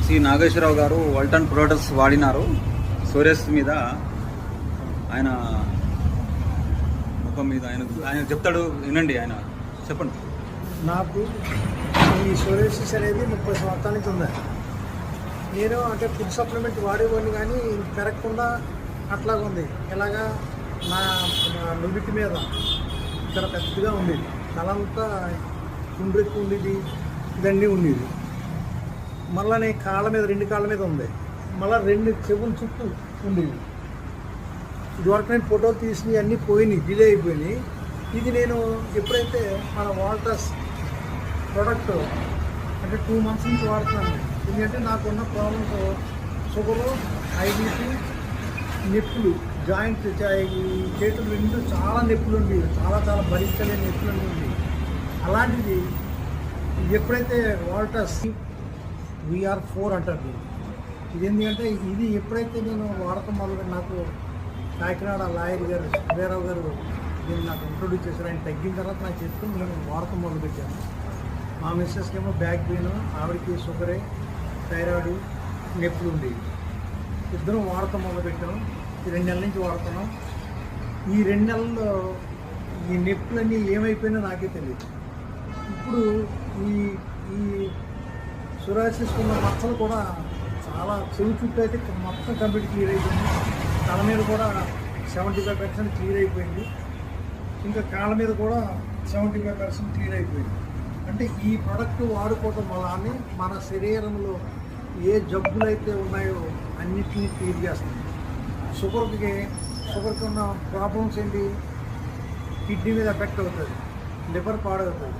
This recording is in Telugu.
శ్రీ నాగేశ్వరరావు గారు వల్టన్ ప్రొడక్ట్స్ వాడినారు. సోరియస్ మీద ఆయన ముఖం మీద ఆయన చెప్తాడు, వినండి. ఆయన చెప్పండి. నాకు ఈ సోరియాసిస్ అనేది 30 సంవత్సరాల నుంచి ఉంది. నేను అంటే ఫుడ్ సప్లిమెంట్ వాడేవాడిని, కానీ పెరగకుండా అట్లాగా ఉంది. ఇలాగా నా నుదిటి మీద చాలా పెద్దగా ఉండేది, తలంతా కుండ్రెక్కు ఉండేది, దండి ఉండేది. మళ్ళీ నేను కాళ్ళ మీద 2 కాళ్ళ మీద ఉంది, మళ్ళీ 2 చెవుల చుట్టూ ఉండేది. ఇదివరకు నేను ఫోటోలు తీసినవి అన్నీ పోయినాయి, డిలే అయిపోయినాయి. ఇది నేను ఎప్పుడైతే మన వాల్టస్ ప్రోడక్ట్ అంటే 2 మంత్స్ నుంచి వాడుతున్నాను. ఎందుకంటే నాకున్న ప్రాబ్లమ్స్ షుగరు, ఐబీపీ, నొప్పులు, జాయింట్ ఈ చేతులు 2 చాలా నొప్పులు ఉండేవి, చాలా భరించలేని నొప్పులు ఉండేవి. అలాంటిది ఎప్పుడైతే వాల్టస్ VR4 అంటారు, ఇది ఎందుకంటే ఇది ఎప్పుడైతే నేను వాడటం మొదలు నాకు కాకినాడ లాయర్ గారు సుబ్బారావు గారు దీన్ని నాకు ఇంట్రొడ్యూస్ చేశారు. ఆయన తగ్గిన తర్వాత నాకు చెప్పుకుని నేను వాడటం మొదలుపెట్టాను. మా మిస్సెస్కి ఏమో బ్యాక్ పెయిన్, ఆవిడకి షుగరే, థైరాయిడ్, నొప్పులు ఉండేవి. ఇద్దరం వాడటం మొదలుపెట్టాం. ఈ 2 నెలల నుంచి వాడుతున్నాం. ఈ 2 నెలల్లో ఈ నొప్పులన్నీ ఏమైపోయినా నాకే తెలియదు. ఇప్పుడు ఈ ఈ సోరియాసిస్ ఉన్న మచ్చలు కూడా చాలా చెవి చుట్టూ అయితే మొత్తం కంప్లీట్ క్లియర్ అయిపోయింది. తల మీద కూడా 75% క్లియర్ అయిపోయింది. ఇంకా కాళ్ళ మీద కూడా 75% క్లియర్ అయిపోయింది. అంటే ఈ ప్రోడక్ట్ వాడుకోవటం వల్ల మన శరీరంలో ఏ జబ్బులు అయితే ఉన్నాయో అన్నిటినీ క్లియర్ చేస్తుంది. షుగర్కి ఉన్న ప్రాబ్లమ్స్ ఏంటి, కిడ్నీ మీద ఎఫెక్ట్ అవుతుంది, లివర్ పాడవుతుంది.